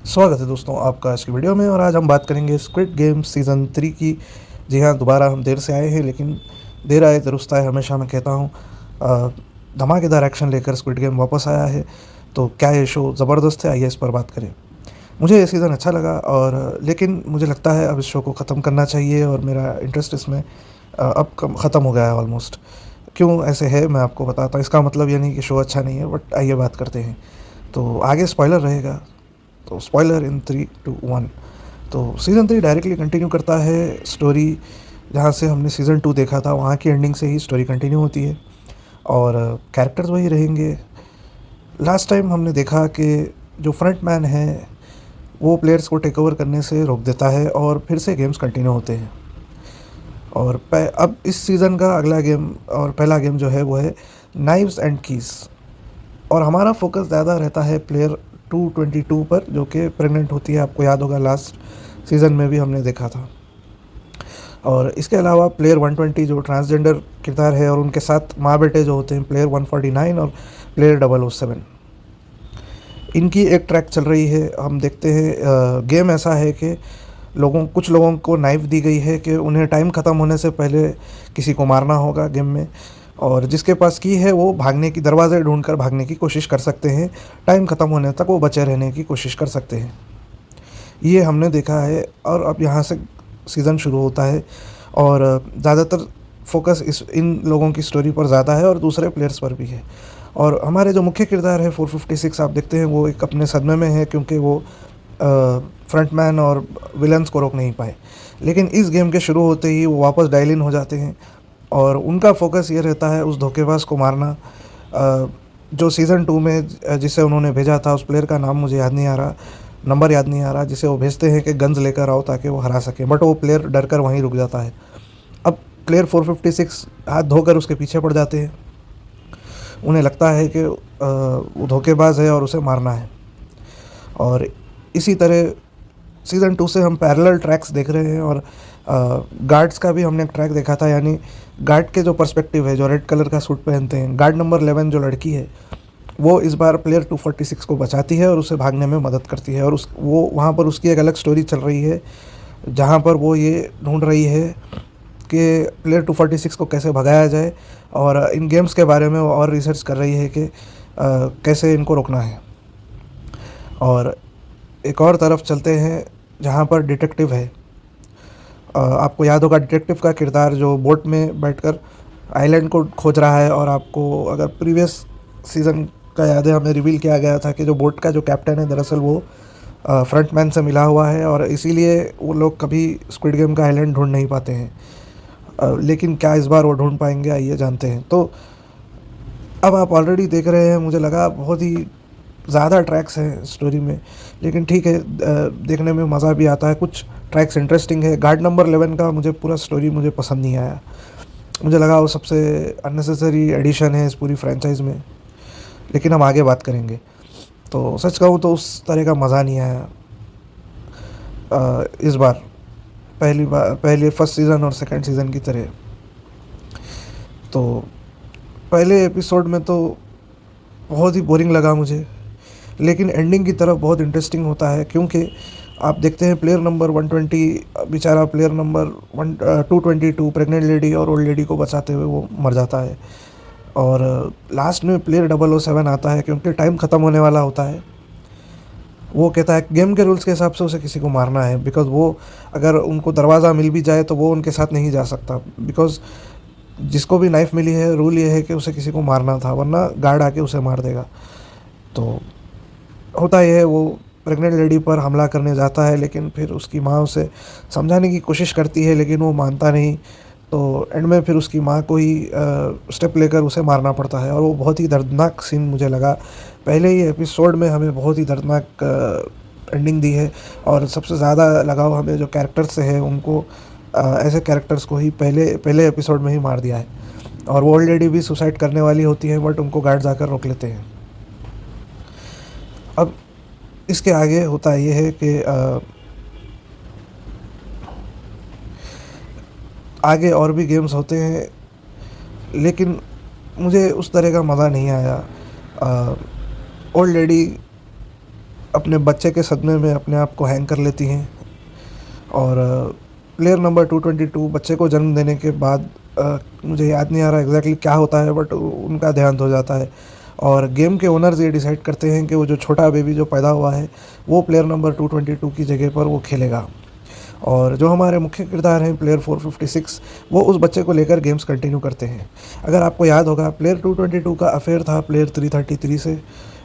स्वागत है दोस्तों आपका आज की वीडियो में। और आज हम बात करेंगे स्क्विड गेम सीज़न 3 की। जी हाँ, दोबारा हम देर से आए हैं, लेकिन देर आए दुरुस्त आए, हमेशा मैं कहता हूँ। धमाकेदार एक्शन लेकर स्क्विड गेम वापस आया है। तो क्या ये शो ज़बरदस्त है? आइए इस पर बात करें। मुझे ये सीज़न अच्छा लगा, और लेकिन मुझे लगता है अब इस शो को ख़त्म करना चाहिए, और मेरा इंटरेस्ट इसमें अब ख़त्म हो गया है ऑलमोस्ट। क्यों ऐसे है मैं आपको बताता हूँ। इसका मतलब ये नहीं कि शो अच्छा नहीं है, बट आइए बात करते हैं। तो आगे स्पॉइलर रहेगा, तो स्पॉइलर इन 3, 2, 1। तो सीज़न 3 डायरेक्टली कंटिन्यू करता है स्टोरी। जहाँ से हमने सीज़न 2 देखा था, वहाँ की एंडिंग से ही स्टोरी कंटिन्यू होती है, और कैरेक्टर्स वही रहेंगे। लास्ट टाइम हमने देखा कि जो फ्रंट मैन है वो प्लेयर्स को टेक ओवर करने से रोक देता है, और फिर से गेम्स कंटिन्यू होते हैं। और अब इस सीज़न का अगला गेम और पहला गेम जो है वो है नाइव्स एंड कीज़। और हमारा फोकस ज़्यादा रहता है प्लेयर 222 पर, जो कि प्रेग्नेंट होती है। आपको याद होगा लास्ट सीज़न में भी हमने देखा था। और इसके अलावा प्लेयर 120 जो ट्रांसजेंडर किरदार है, और उनके साथ माँ बेटे जो होते हैं प्लेयर 149 और प्लेयर 007। इनकी एक ट्रैक चल रही है। हम देखते हैं गेम ऐसा है कि कुछ लोगों को नाइफ दी गई है कि उन्हें टाइम ख़त्म होने से पहले किसी को मारना होगा गेम में। और जिसके पास की है वो भागने की दरवाज़े ढूंढकर भागने की कोशिश कर सकते हैं। टाइम ख़त्म होने तक वो बचे रहने की कोशिश कर सकते हैं। ये हमने देखा है, और अब यहाँ से सीज़न शुरू होता है। और ज़्यादातर फोकस इन लोगों की स्टोरी पर ज़्यादा है, और दूसरे प्लेयर्स पर भी है। और हमारे जो मुख्य किरदार है 456, आप देखते हैं वो एक अपने सदमे में है, क्योंकि वो फ्रंटमैन और विलन्स को रोक नहीं पाए। लेकिन इस गेम के शुरू होते ही वो वापस डायल इन हो जाते हैं, और उनका फोकस ये रहता है उस धोखेबाज को मारना। जो सीज़न 2 में जिसे उन्होंने भेजा था, उस प्लेयर का नाम मुझे याद नहीं आ रहा, नंबर याद नहीं आ रहा, जिसे वो भेजते हैं कि गन्स लेकर आओ ताकि वो हरा सकें, बट वो प्लेयर डर कर वहीं रुक जाता है। अब प्लेयर 456 हाथ धोकर उसके पीछे पड़ जाते हैं। उन्हें लगता है कि वो धोखेबाज है और उसे मारना है। और इसी तरह सीज़न 2 से हम पैरेलल ट्रैक्स देख रहे हैं। और गार्ड्स का भी हमने एक ट्रैक देखा था, यानी गार्ड के जो पर्सपेक्टिव है, जो रेड कलर का सूट पहनते हैं, गार्ड नंबर 11 जो लड़की है, वो इस बार प्लेयर 246 को बचाती है और उसे भागने में मदद करती है। और वो वहाँ पर उसकी एक अलग स्टोरी चल रही है, जहाँ पर वो ये ढूंढ रही है कि प्लेयर 246 को कैसे भगाया जाए। और इन गेम्स के बारे में वो और रिसर्च कर रही है कि कैसे इनको रोकना है। और एक और तरफ चलते हैं जहाँ पर डिटेक्टिव है। आपको याद होगा डिटेक्टिव का किरदार जो बोट में बैठकर आइलैंड को खोज रहा है। और आपको अगर प्रीवियस सीज़न का याद है, हमें रिवील किया गया था कि जो बोट का जो कैप्टन है, दरअसल वो फ्रंटमैन से मिला हुआ है, और इसीलिए वो लोग कभी स्क्विड गेम का आइलैंड ढूंढ नहीं पाते हैं। लेकिन क्या इस बार वो ढूंढ पाएंगे, आइए जानते हैं। तो अब आप ऑलरेडी देख रहे हैं, मुझे लगा बहुत ही ज़्यादा ट्रैक्स हैं स्टोरी में, लेकिन ठीक है, देखने में मज़ा भी आता है। कुछ ट्रैक्स इंटरेस्टिंग है। गार्ड नंबर 11 का मुझे पूरा स्टोरी मुझे पसंद नहीं आया। मुझे लगा वो सबसे अननेसेसरी एडिशन है इस पूरी फ्रेंचाइज में, लेकिन हम आगे बात करेंगे। तो सच कहूँ तो उस तरह का मज़ा नहीं आया इस बार, पहले फर्स्ट सीज़न और सेकंड सीज़न की तरह। तो पहले एपिसोड में तो बहुत ही बोरिंग लगा मुझे, लेकिन एंडिंग की तरफ बहुत इंटरेस्टिंग होता है, क्योंकि आप देखते हैं प्लेयर नंबर 120 बेचारा प्लेयर नंबर 222 प्रेग्नेंट लेडी और ओल्ड लेडी को बचाते हुए वो मर जाता है। और लास्ट में प्लेयर 007 आता है, क्योंकि टाइम ख़त्म होने वाला होता है। वो कहता है गेम के रूल्स के हिसाब से उसे किसी को मारना है, बिकॉज़ वो अगर उनको दरवाज़ा मिल भी जाए तो वो उनके साथ नहीं जा सकता, बिकॉज़ जिसको भी नाइफ़ मिली है, रूल ये है कि उसे किसी को मारना था, वरना गार्ड आके उसे मार देगा। तो होता यह है, वो प्रेग्नेंट लेडी पर हमला करने जाता है, लेकिन फिर उसकी माँ उसे समझाने की कोशिश करती है, लेकिन वो मानता नहीं। तो एंड में फिर उसकी माँ को ही स्टेप लेकर उसे मारना पड़ता है, और वो बहुत ही दर्दनाक सीन मुझे लगा। पहले ही एपिसोड में हमें बहुत ही दर्दनाक एंडिंग दी है, और सबसे ज़्यादा लगाव हमें जो कैरेक्टर्स से है उनको, ऐसे कैरेक्टर्स को ही पहले पहले एपिसोड में ही मार दिया है। और वो ओल्ड लेडी भी सुसाइड करने वाली होती है, बट उनको गार्ड्स आकर रोक लेते हैं। अब इसके आगे होता ये है कि आगे और भी गेम्स होते हैं, लेकिन मुझे उस तरह का मज़ा नहीं आया। ओल्ड लेडी अपने बच्चे के सदमे में अपने आप को हैंग कर लेती हैं। और प्लेयर नंबर 222 बच्चे को जन्म देने के बाद मुझे याद नहीं आ रहा एग्जैक्टली क्या होता है, बट उनका देहांत हो जाता है। और गेम के ओनर्स ये डिसाइड करते हैं कि वो जो छोटा बेबी जो पैदा हुआ है वो प्लेयर नंबर 222 की जगह पर वो खेलेगा। और जो हमारे मुख्य किरदार हैं प्लेयर 456, वो उस बच्चे को लेकर गेम्स कंटिन्यू करते हैं। अगर आपको याद होगा, प्लेयर 222 का अफेयर था प्लेयर 333 से,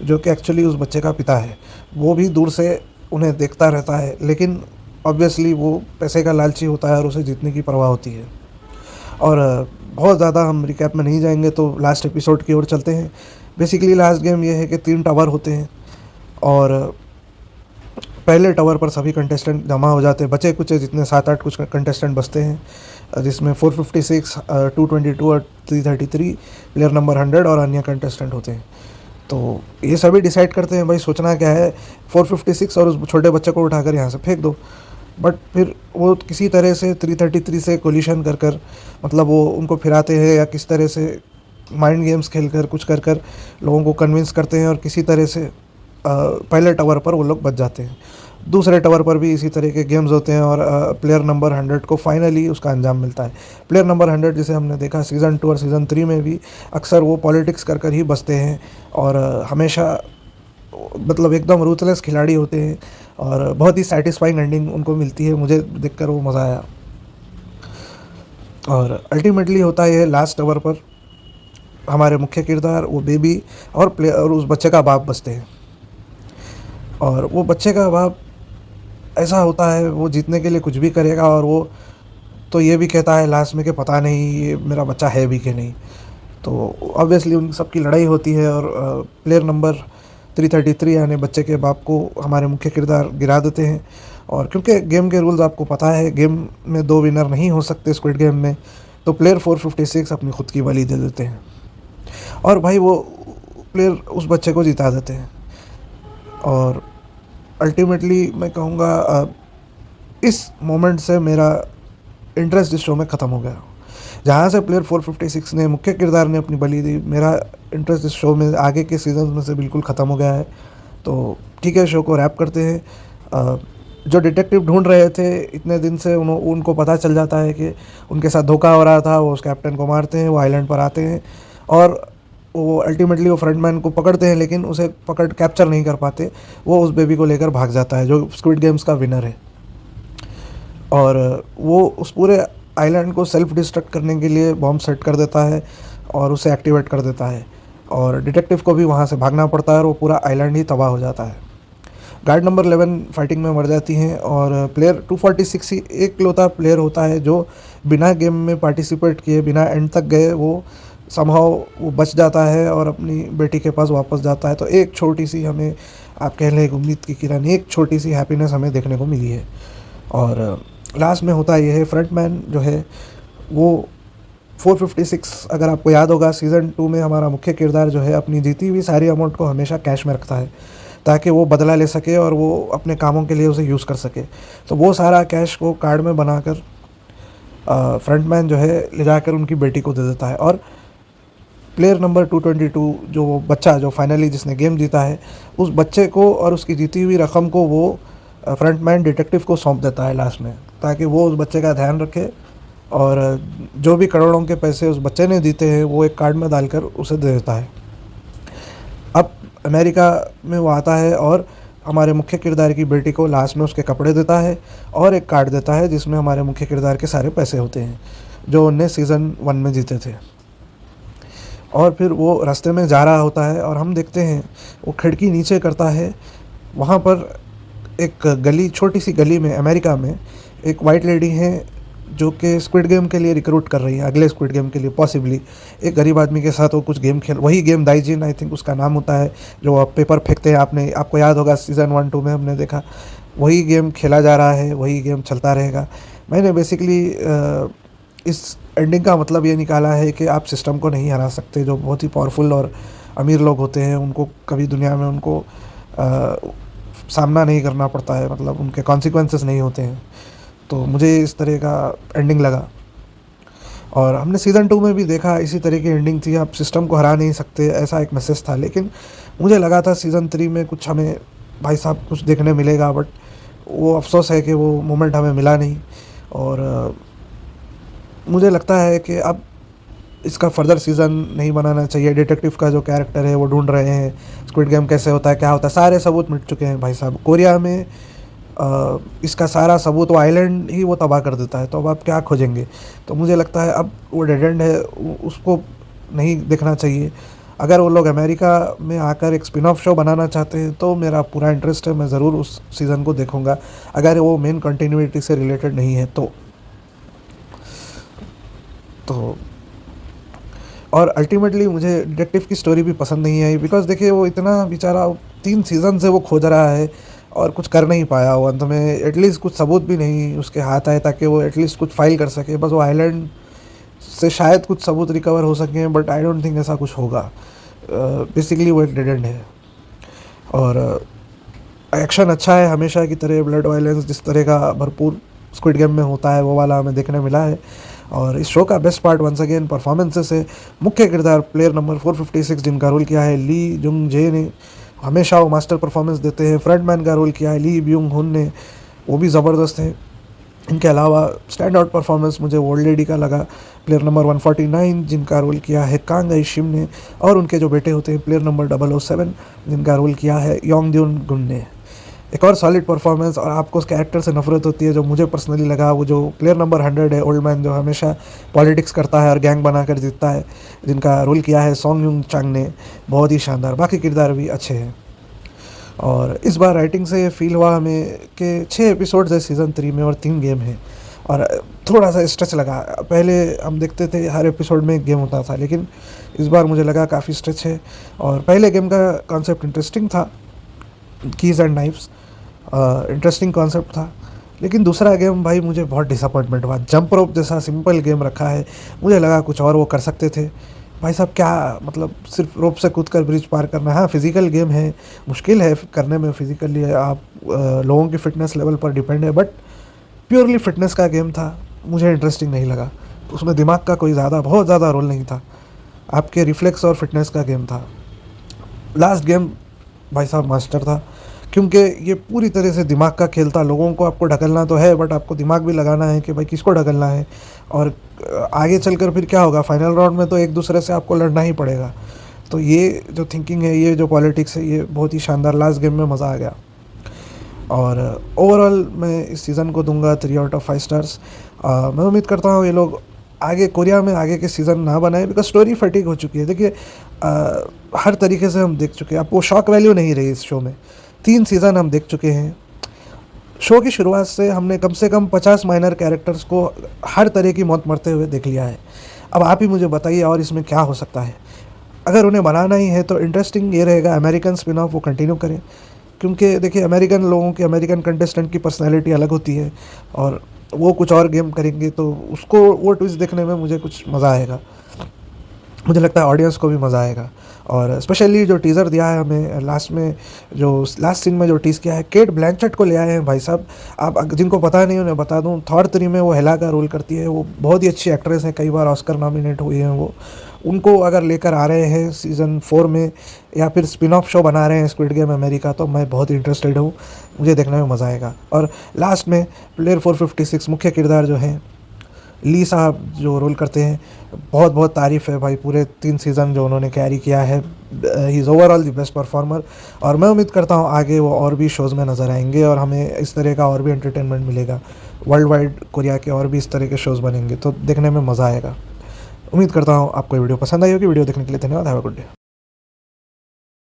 जो कि एक्चुअली उस बच्चे का पिता है। वो भी दूर से उन्हें देखता रहता है, लेकिन ऑब्वियसली वो पैसे का लालची होता है और उसे जीतने की परवाह होती है। और बहुत ज़्यादा हम रिकैप में नहीं जाएंगे, तो लास्ट एपिसोड की ओर चलते हैं। बेसिकली लास्ट गेम ये है कि 3 टावर होते हैं और पहले टावर पर सभी कंटेस्टेंट जमा हो जाते हैं, बचे कुछ जितने 7-8 कुछ कंटेस्टेंट बचते हैं, जिसमें 456, 222 और 333, प्लेयर नंबर 100 और अन्य कंटेस्टेंट होते हैं। तो ये सभी डिसाइड करते हैं भाई सोचना क्या है, 456 और उस छोटे बच्चे को उठाकर यहाँ से फेंक दो। बट फिर वो किसी तरह से 333 से कोलिशन कर कर, मतलब वो उनको फिराते हैं या किस तरह से माइंड गेम्स खेल कर कुछ कर कर लोगों को कन्विंस करते हैं और किसी तरह से पहले टावर पर वो लोग बच जाते हैं। दूसरे टावर पर भी इसी तरह के गेम्स होते हैं और प्लेयर नंबर 100 को फाइनली उसका अंजाम मिलता है। प्लेयर नंबर 100 जिसे हमने देखा सीज़न 2 और सीज़न 3 में भी, अक्सर वो पॉलिटिक्स कर कर ही बचते हैं और हमेशा मतलब एकदम रूथलेस खिलाड़ी होते हैं और बहुत ही सेटिस्फाइंग एंडिंग उनको मिलती है। मुझे देखकर वो मज़ा आया। और अल्टीमेटली होता है लास्ट टावर पर हमारे मुख्य किरदार, वो बेबी और उस बच्चे का बाप बचते हैं। और वो बच्चे का बाप ऐसा होता है, वो जीतने के लिए कुछ भी करेगा और वो तो ये भी कहता है लास्ट में कि पता नहीं ये मेरा बच्चा है भी कि नहीं। तो ऑब्वियसली उन सब की लड़ाई होती है और प्लेयर नंबर 333 यानी बच्चे के बाप को हमारे मुख्य किरदार गिरा देते हैं। और क्योंकि गेम के रूल्स आपको पता है, गेम में 2 विनर नहीं हो सकते स्क्विड गेम में, तो प्लेयर 456 अपनी खुद की बलि दे देते हैं और भाई वो प्लेयर उस बच्चे को जिता देते हैं। और अल्टीमेटली मैं कहूँगा इस मोमेंट से मेरा इंटरेस्ट इस शो में ख़त्म हो गया। जहाँ से प्लेयर 456 ने, मुख्य किरदार ने अपनी बलि दी, मेरा इंटरेस्ट इस शो में आगे के सीजन में से बिल्कुल ख़त्म हो गया है। तो ठीक है, शो को रैप करते हैं। जो डिटेक्टिव ढूंढ रहे थे इतने दिन से, उनको पता चल जाता है कि उनके साथ धोखा हो रहा था। वो उस कैप्टन को मारते हैं, वो आइलैंड पर आते हैं और वो अल्टीमेटली वो फ्रंटमैन को पकड़ते हैं, लेकिन उसे कैप्चर नहीं कर पाते। वो उस बेबी को लेकर भाग जाता है जो स्क्विड गेम्स का विनर है। और वो उस पूरे आइलैंड को सेल्फ डिस्ट्रक्ट करने के लिए बॉम्ब सेट कर देता है और उसे एक्टिवेट कर देता है और डिटेक्टिव को भी वहाँ से भागना पड़ता है और वो पूरा आइलैंड ही तबाह हो जाता है। गार्ड नंबर 11 फाइटिंग में मर जाती हैं और प्लेयर 246 ही एकलौता प्लेयर होता है जो बिना गेम में पार्टिसिपेट किए, बिना एंड तक गए, वो समहाउ वो बच जाता है और अपनी बेटी के पास वापस जाता है। तो एक छोटी सी, हमें आप कह लें एक उम्मीद की किरण, एक छोटी सी हैप्पीनेस हमें देखने को मिली है। और लास्ट में होता ये है, फ्रंटमैन जो है वो 456, अगर आपको याद होगा सीज़न 2 में हमारा मुख्य किरदार जो है अपनी जीती हुई सारी अमाउंट को हमेशा कैश में रखता है ताकि वो बदला ले सके और वो अपने कामों के लिए उसे यूज़ कर सके। तो वो सारा कैश को कार्ड में बनाकर फ्रंटमैन जो है ले जाकर उनकी बेटी को दे देता है। और प्लेयर नंबर 222 जो वो बच्चा जो फाइनली जिसने गेम जीता है, उस बच्चे को और उसकी जीती हुई रकम को वो फ्रंटमैन डिटेक्टिव को सौंप देता है लास्ट में, ताकि वो उस बच्चे का ध्यान रखे और जो भी करोड़ों के पैसे उस बच्चे ने जीते हैं वो एक कार्ड में डालकर उसे दे देता है। अब अमेरिका में वो आता है और हमारे मुख्य किरदार की बेटी को लास्ट में उसके कपड़े देता है और एक कार्ड देता है जिसमें हमारे मुख्य किरदार के सारे पैसे होते हैं जो उनने सीज़न 1 में जीते थे। और फिर वो रास्ते में जा रहा होता है और हम देखते हैं वो खिड़की नीचे करता है। वहाँ पर एक गली, छोटी सी गली में अमेरिका में एक वाइट लेडी है जो कि स्क्विड गेम के लिए रिक्रूट कर रही है, अगले स्क्विड गेम के लिए पॉसिबली एक गरीब आदमी के साथ वो कुछ गेम खेल, वही गेम दाइजिन आई थिंक उसका नाम होता है, जो आप पेपर फेंकते हैं। आपको याद होगा सीज़न 1-2 में हमने देखा, वही गेम खेला जा रहा है, वही गेम चलता रहेगा। मैंने बेसिकली इस एंडिंग का मतलब ये निकाला है कि आप सिस्टम को नहीं हरा सकते। जो बहुत ही पावरफुल और अमीर लोग होते हैं उनको कभी दुनिया में उनको सामना नहीं करना पड़ता है, मतलब उनके कॉन्सिक्वेंसेस नहीं होते हैं। तो मुझे इस तरह का एंडिंग लगा और हमने सीज़न 2 में भी देखा इसी तरह की एंडिंग थी, आप सिस्टम को हरा नहीं सकते, ऐसा एक मैसेज था। लेकिन मुझे लगा था सीज़न 3 में कुछ हमें भाई साहब कुछ देखने मिलेगा, बट वो अफ़सोस है कि वो मोमेंट हमें मिला नहीं। और मुझे लगता है कि अब इसका फर्दर सीज़न नहीं बनाना चाहिए। डिटेक्टिव का जो कैरेक्टर है वो ढूंढ रहे हैं, स्क्विड गेम कैसे होता है, क्या होता है, सारे सबूत मिट चुके हैं भाई साहब। कोरिया में इसका सारा सबूत, वो आइलैंड ही वो तबाह कर देता है, तो अब आप क्या खोजेंगे। तो मुझे लगता है अब वो डेड एंड है, उसको नहीं देखना चाहिए। अगर वो लोग अमेरिका में आकर एक स्पिन ऑफ शो बनाना चाहते हैं तो मेरा पूरा इंटरेस्ट है, मैं ज़रूर उस सीज़न को देखूंगा, अगर वो मेन कंटिन्यूटी से रिलेटेड नहीं है तो और अल्टीमेटली मुझे डिटेक्टिव की स्टोरी भी पसंद नहीं आई, बिकॉज देखिए वो इतना बेचारा 3 सीज़न से वो खोज रहा है और कुछ कर नहीं पाया। वो अंत में एटलीस्ट कुछ सबूत भी नहीं उसके हाथ आए ताकि वो एटलीस्ट कुछ फाइल कर सके। बस वो आइलैंड से शायद कुछ सबूत रिकवर हो सके, बट आई डोंट थिंक ऐसा कुछ होगा। बेसिकली वो एक डेड एंड है। और एक्शन अच्छा है हमेशा की तरह, ब्लड वायलेंस जिस तरह का भरपूर स्क्विड गेम में होता है वो वाला हमें देखने मिला है। और इस शो का best part once again performances है। मुख्य किरदार प्लेयर नंबर 456 जिनका रोल किया है ली जुंग जे ने, हमेशा वो मास्टर परफॉर्मेंस देते हैं। फ्रंटमैन का रोल किया है ली ब्यूंग हुन ने, वो भी ज़बरदस्त है। इनके अलावा स्टैंड आउट परफॉर्मेंस मुझे ओल्ड लेडी का लगा, प्लेयर नंबर 149 जिनका रोल किया है कांग आई शिम ने, और उनके जो बेटे होते हैं प्लेयर नंबर 007 जिनका रोल किया है योंग द्यून गुन ने। एक और सॉलिड परफॉर्मेंस, और आपको उस कैरेक्टर से नफरत होती है जो मुझे पर्सनली लगा, वो जो प्लेयर नंबर 100 है ओल्ड मैन, जो हमेशा पॉलिटिक्स करता है और गैंग बनाकर जीतता है, जिनका रोल किया है सॉन्ग यूंग चांग ने। बहुत ही शानदार, बाकी किरदार भी अच्छे हैं। और इस बार राइटिंग से ये फील हुआ हमें कि 6 एपिसोड्स है सीज़न 3 में और 3 गेम हैं, और थोड़ा सा स्ट्रेच लगा। पहले हम देखते थे हर एपिसोड में एक गेम होता था, लेकिन इस बार मुझे लगा काफ़ी स्ट्रेच है। और पहले गेम का कॉन्सेप्ट इंटरेस्टिंग था, keys and knifes, interesting concept था, लेकिन दूसरा गेम भाई मुझे बहुत डिसअपॉइंटमेंट हुआ। जंप रोप जैसा सिंपल गेम रखा है, मुझे लगा कुछ और वो कर सकते थे। भाई साहब क्या मतलब, सिर्फ रोप से कूद कर ब्रिज पार करना। हाँ फिज़िकल गेम है, मुश्किल है करने में, फिज़िकली आप लोगों की फ़िटनेस लेवल पर डिपेंड है, बट प्योरली फिटनेस का गेम था, मुझे इंटरेस्टिंग नहीं लगा। उसमें दिमाग का कोई बहुत ज़्यादा रोल नहीं था, आपके रिफ्लेक्स और फिटनेस का गेम था। लास्ट गेम भाई साहब मास्टर था, क्योंकि ये पूरी तरह से दिमाग का खेल था। लोगों को आपको ढकलना तो है, बट आपको दिमाग भी लगाना है कि भाई किसको ढकलना है, और आगे चलकर फिर क्या होगा, फाइनल राउंड में तो एक दूसरे से आपको लड़ना ही पड़ेगा। तो ये जो थिंकिंग है, ये जो पॉलिटिक्स है, ये बहुत ही शानदार, लास्ट गेम में मज़ा आ गया। और ओवरऑल मैं इस सीज़न को दूंगा 3 आउट ऑफ 5 स्टार्स। मैं उम्मीद करता हूँ ये लोग आगे कोरिया में आगे के सीज़न ना बनाए, बिकॉज स्टोरी फटीग हो चुकी है। देखिए हर तरीके से हम देख चुके हैं, अब वो शॉक वैल्यू नहीं रही इस शो में। 3 सीज़न हम देख चुके हैं। शो की शुरुआत से कम 50 माइनर कैरेक्टर्स को हर तरह की मौत मरते हुए देख लिया है। अब आप ही मुझे बताइए और इसमें क्या हो सकता है। अगर उन्हें बनाना ही है तो इंटरेस्टिंग ये रहेगा अमेरिकन स्पिन ऑफ वो कंटिन्यू करें, क्योंकि देखिए अमेरिकन लोगों की, अमेरिकन कंटेस्टेंट की पर्सनैलिटी अलग होती है, और वो कुछ और गेम करेंगे तो उसको वो ट्विस्ट देखने में मुझे कुछ मज़ा आएगा। मुझे लगता है ऑडियंस को भी मज़ा आएगा। और स्पेशली जो टीज़र दिया है हमें लास्ट में, जो लास्ट सीन में जो टीज़ किया है, केट ब्लैंचेट को ले आए हैं भाई साहब। आप जिनको पता नहीं उन्हें बता दूं, थॉर 3 में वो हेला का रोल करती है, वो बहुत ही अच्छी एक्ट्रेस हैं, कई बार ऑस्कर नॉमिनेट हुई हैं वो। उनको अगर लेकर आ रहे हैं सीज़न 4 में, या फिर स्पिन ऑफ शो बना रहे हैं स्क्विड गेम अमेरिका, तो मैं बहुत इंटरेस्टेड हूँ, मुझे देखने में मज़ा आएगा। और लास्ट में प्लेयर 456 मुख्य किरदार जो हैं ली साहब जो रोल करते हैं, बहुत बहुत तारीफ़ है भाई, पूरे 3 सीज़न जो उन्होंने कैरी किया है, he is overall the best performer. और मैं उम्मीद करता हूँ आगे वो और भी शोज़ में नज़र आएंगे और हमें इस तरह का और भी एंटरटेनमेंट मिलेगा। वर्ल्ड वाइड कोरिया के और भी इस तरह के शोज़ बनेंगे तो देखने में मज़ा आएगा। उम्मीद करता हूँ आपको ये वीडियो पसंद आई होगी। वीडियो देखने के लिए धन्यवाद। Have a good day.